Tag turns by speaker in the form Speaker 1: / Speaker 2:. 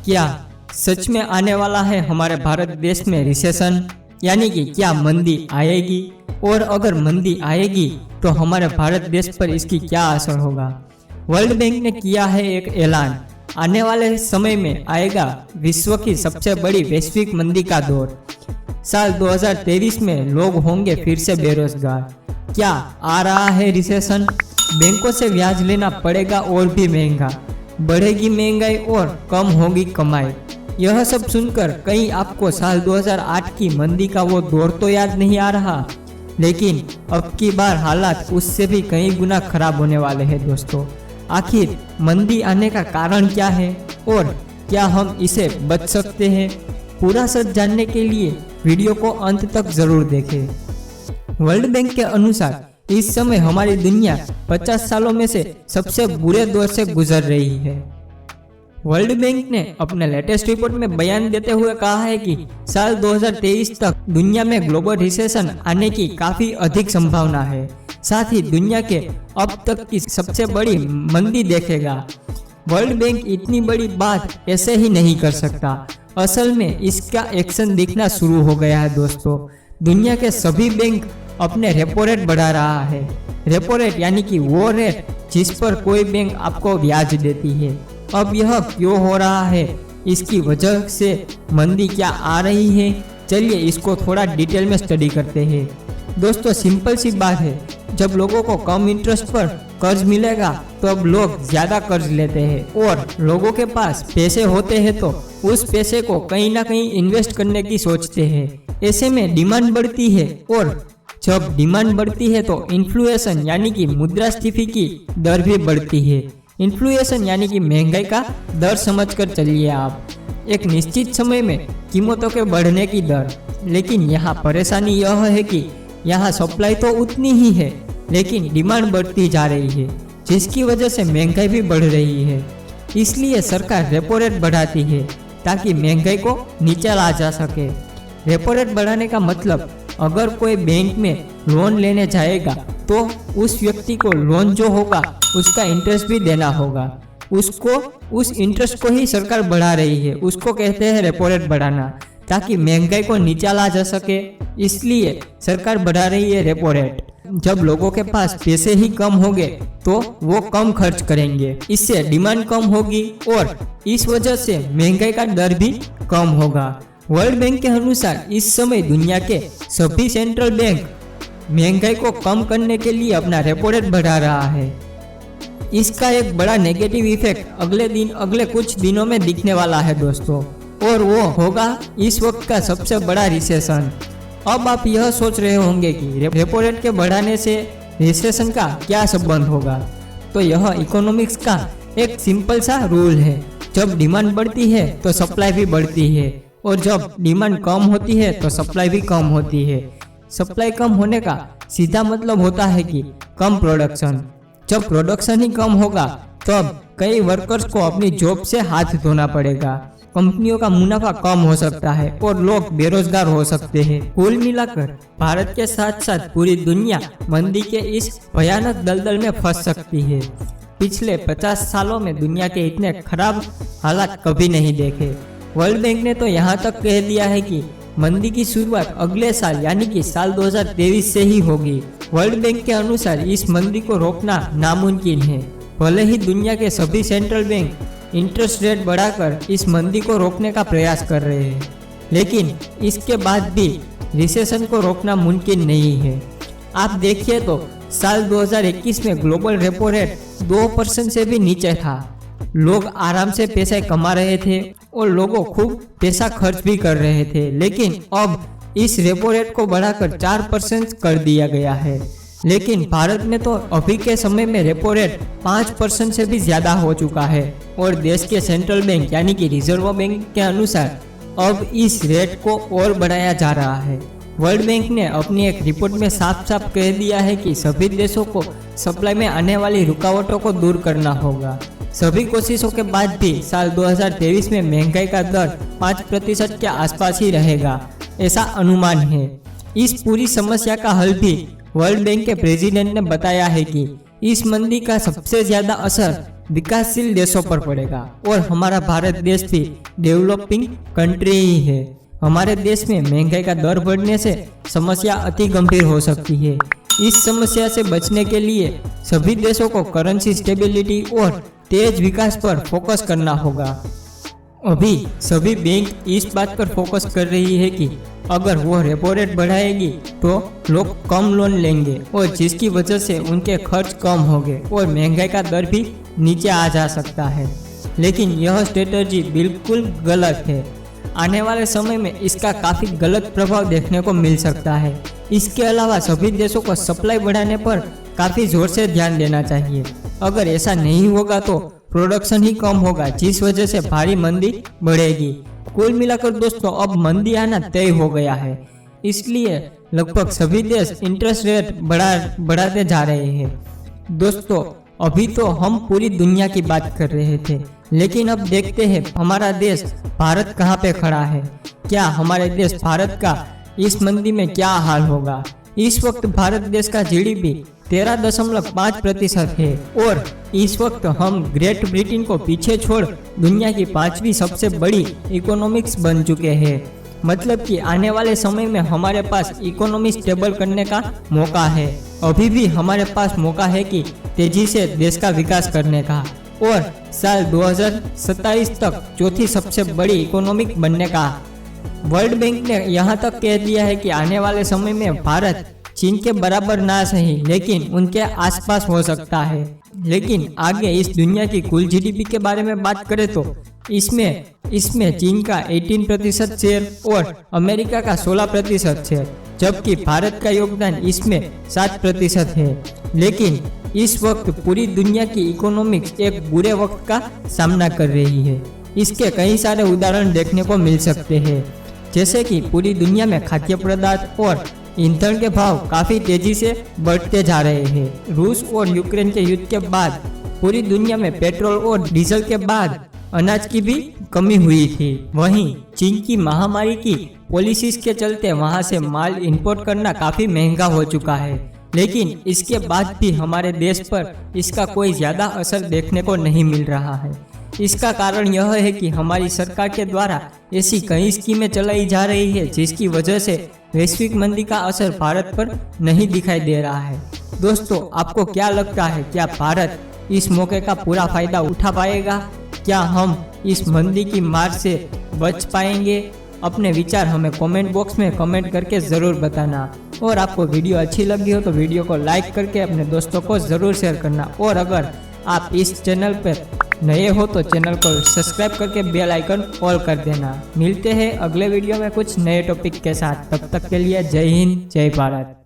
Speaker 1: क्या सच में आने वाला है हमारे भारत देश में रिसेशन, यानी कि क्या मंदी आएगी, और अगर मंदी आएगी तो हमारे भारत देश पर इसकी क्या असर होगा। वर्ल्ड बैंक ने किया है एक ऐलान, आने वाले समय में आएगा विश्व की सबसे बड़ी वैश्विक मंदी का दौर। साल 2023 में लोग होंगे फिर से बेरोजगार। क्या आ रहा है रिसेशन? बैंकों से ब्याज लेना पड़ेगा और भी महंगा, बढ़ेगी महंगाई और कम होगी कमाई। यह सब सुनकर कहीं आपको साल 2008 की मंदी का वो दौर तो याद नहीं आ रहा, लेकिन अब की बार हालात उससे भी कई गुना खराब होने वाले हैं दोस्तों। आखिर मंदी आने का कारण क्या है और क्या हम इसे बच सकते हैं? पूरा सच जानने के लिए वीडियो को अंत तक जरूर देखें। वर्ल्ड बैंक के अनुसार इस समय हमारी दुनिया 50 सालों में से सबसे बुरे दौर से गुजर रही है। वर्ल्ड बैंक ने अपने लेटेस्ट रिपोर्ट में बयान देते हुए कहा है कि साल 2023 तक दुनिया में ग्लोबल रिसेशन आने की काफी अधिक संभावना है, साथ ही दुनिया के अब तक की सबसे बड़ी मंदी देखेगा। वर्ल्ड बैंक इतनी बड़ी बात ऐसे ही नहीं कर सकता, असल में इसका एक्शन दिखना शुरू हो गया है दोस्तों। दुनिया के सभी बैंक अपने रेपो रेट बढ़ा रहा है। रेपो रेट यानी कि वो रेट जिस पर कोई बैंक आपको ब्याज देती है। अब यह क्यों हो रहा है, इसकी वजह से मंदी क्या आ रही है, चलिए इसको थोड़ा डिटेल में स्टडी करते हैं। दोस्तों सिंपल सी बात है, जब लोगों को कम इंटरेस्ट पर कर्ज मिलेगा तो अब लोग ज्यादा कर्ज लेते हैं, और लोगों के पास पैसे होते हैं तो उस पैसे को कहीं ना कहीं इन्वेस्ट करने की सोचते हैं। ऐसे में डिमांड बढ़ती है, और जब डिमांड बढ़ती है तो इन्फ्लेशन यानी कि मुद्रास्फीति की दर भी बढ़ती है। इन्फ्लेशन यानी कि महंगाई का दर समझकर चलिए आप, एक निश्चित समय में कीमतों के बढ़ने की दर। लेकिन यहाँ परेशानी यह है कि यहाँ सप्लाई तो उतनी ही है, लेकिन डिमांड बढ़ती जा रही है, जिसकी वजह से महंगाई भी बढ़ रही है। इसलिए सरकार रेपो रेट बढ़ाती है ताकि महंगाई को नीचे ला जा सके। रेपो रेट बढ़ाने का मतलब, अगर कोई बैंक में लोन लेने जाएगा तो उस व्यक्ति को लोन जो होगा उसका इंटरेस्ट भी देना होगा। उसको उस इंटरेस्ट को ही सरकार बढ़ा रही है, उसको कहते हैं रेपो रेट बढ़ाना, ताकि महंगाई को नीचे ला जा सके। इसलिए सरकार बढ़ा रही है रेपो रेट। जब लोगों के पास पैसे ही कम होंगे तो वो कम खर्च करेंगे, इससे डिमांड कम होगी और इस वजह से महंगाई का दर भी कम होगा। वर्ल्ड बैंक के अनुसार इस समय दुनिया के सभी सेंट्रल बैंक महंगाई को कम करने के लिए अपना रेपो रेट बढ़ा रहा है। इसका एक बड़ा नेगेटिव इफेक्ट अगले कुछ दिनों में दिखने वाला है दोस्तों, और वो होगा इस वक्त का सबसे बड़ा रिसेशन। अब आप यह सोच रहे होंगे कि रेपो रेट के बढ़ाने से रिसेशन का क्या संबंध होगा। तो यह इकोनॉमिक्स का एक सिंपल सा रूल है, जब डिमांड बढ़ती है तो सप्लाई भी बढ़ती है, और जब डिमांड कम होती है तो सप्लाई भी कम होती है। सप्लाई कम होने का सीधा मतलब होता है कि कम प्रोडक्शन। जब प्रोडक्शन ही कम होगा तब कई वर्कर्स को अपनी जॉब से हाथ धोना पड़ेगा, कंपनियों का मुनाफा कम हो सकता है और लोग बेरोजगार हो सकते हैं। कुल मिलाकर भारत के साथ साथ पूरी दुनिया मंदी के इस भयानक दलदल में फंस सकती है। पिछले 50 सालों में दुनिया के इतने खराब हालात कभी नहीं देखे। वर्ल्ड बैंक ने तो यहाँ तक कह दिया है कि मंदी की शुरुआत अगले साल यानी कि साल 2023 से ही होगी। वर्ल्ड बैंक के अनुसार इस मंदी को रोकना नामुमकिन है। भले ही दुनिया के सभी सेंट्रल बैंक इंटरेस्ट रेट बढ़ाकर इस मंदी को रोकने का प्रयास कर रहे हैं, लेकिन इसके बाद भी रिसेशन को रोकना मुमकिन नहीं है। आप देखिए तो साल 2021 में ग्लोबल रेपो रेट 2% से भी नीचे था। लोग आराम से पैसे कमा रहे थे और लोगों खूब पैसा खर्च भी कर रहे थे, लेकिन अब इस रेपो रेट को बढ़ाकर 4% कर दिया गया है। लेकिन भारत में तो अभी के समय में रेपो रेट 5% से भी ज्यादा हो चुका है, और देश के सेंट्रल बैंक यानी कि रिजर्व बैंक के अनुसार अब इस रेट को और बढ़ाया जा रहा है। वर्ल्ड बैंक ने अपनी एक रिपोर्ट में साफ साफ कह दिया है कि सभी देशों को सप्लाई में आने वाली रुकावटों को दूर करना होगा। सभी कोशिशों के बाद भी साल 2023 में महंगाई का दर 5% के आसपास ही रहेगा, ऐसा अनुमान है। इस पूरी समस्या का हल भी वर्ल्ड बैंक के प्रेसिडेंट ने बताया है कि इस मंदी का सबसे ज्यादा असर विकासशील देशों पर पड़ेगा और हमारा भारत देश भी डेवलपिंग कंट्री ही है। हमारे देश में महंगाई का दर बढ़ने से समस्या अति गंभीर हो सकती है। इस समस्या से बचने के लिए सभी देशों को करेंसी स्टेबिलिटी और तेज विकास पर फोकस करना होगा। अभी सभी बैंक इस बात पर फोकस कर रही है कि अगर वो रेपो रेट बढ़ाएगी तो लोग कम लोन लेंगे और जिसकी वजह से उनके खर्च कम होंगे और महंगाई का दर भी नीचे आ जा सकता है। लेकिन यह स्ट्रेटजी बिल्कुल गलत है। आने वाले समय में इसका काफ़ी गलत प्रभाव देखने को मिल सकता है। इसके अलावा सभी देशों को सप्लाई बढ़ाने पर काफ़ी जोर से ध्यान देना चाहिए। अगर ऐसा नहीं होगा तो प्रोडक्शन ही कम होगा, जिस वजह से भारी मंदी बढ़ेगी। कुल मिलाकर दोस्तों अब मंदी आना तय हो गया है, इसलिए लगभग सभी देश इंटरेस्ट रेट बढ़ाते जा रहे हैं। दोस्तों अभी तो हम पूरी दुनिया की बात कर रहे थे, लेकिन अब देखते हैं हमारा देश भारत कहाँ पे खड़ा है। क्या हमारे देश भारत का इस मंदी में क्या हाल होगा। इस वक्त भारत देश का जीडीपी 13.5% है और इस वक्त हम ग्रेट ब्रिटेन को पीछे छोड़ दुनिया की 5वीं सबसे बड़ी इकोनॉमिक्स बन चुके हैं। मतलब कि आने वाले समय में हमारे पास इकोनॉमी स्टेबल करने का मौका है। अभी भी हमारे पास मौका है कि तेजी से देश का विकास करने का और साल 2027 तक चौथी सबसे बड़ी इकोनॉमिक बनने का। वर्ल्ड बैंक ने यहाँ तक कह दिया है कि आने वाले समय में भारत चीन के बराबर ना सही लेकिन उनके आसपास हो सकता है। लेकिन आगे इस दुनिया की कुल जीडीपी के बारे में बात करें तो इसमें चीन का 18% शेयर और अमेरिका का 16% शेयर, जबकि भारत का योगदान इसमें 7% है। लेकिन इस वक्त पूरी दुनिया की इकोनॉमिक्स एक बुरे वक्त का सामना कर रही है। इसके कई सारे उदाहरण देखने को मिल सकते हैं, जैसे कि पूरी दुनिया में खाद्य पदार्थ और ईंधन के भाव काफी तेजी से बढ़ते जा रहे हैं। रूस और यूक्रेन के युद्ध के बाद पूरी दुनिया में पेट्रोल और डीजल के बाद अनाज की भी कमी हुई थी। वहीं चीन की महामारी की पॉलिसीज के चलते वहां से माल इंपोर्ट करना काफी महंगा हो चुका है। लेकिन इसके बाद भी हमारे देश पर इसका कोई ज्यादा असर देखने को नहीं मिल रहा है। इसका कारण यह है कि हमारी सरकार के द्वारा ऐसी कई स्कीमें चलाई जा रही है जिसकी वजह से वैश्विक मंदी का असर भारत पर नहीं दिखाई दे रहा है। दोस्तों आपको क्या लगता है, क्या भारत इस मौके का पूरा फायदा उठा पाएगा? क्या हम इस मंदी की मार से बच पाएंगे? अपने विचार हमें कमेंट बॉक्स में कमेंट करके ज़रूर बताना। और आपको वीडियो अच्छी लगी हो तो वीडियो को लाइक करके अपने दोस्तों को ज़रूर शेयर करना। और अगर आप इस चैनल पर नए हो तो चैनल को सब्सक्राइब करके बेल आइकन ऑल कर देना। मिलते हैं अगले वीडियो में कुछ नए टॉपिक के साथ। तब तक के लिए जय हिंद, जय भारत।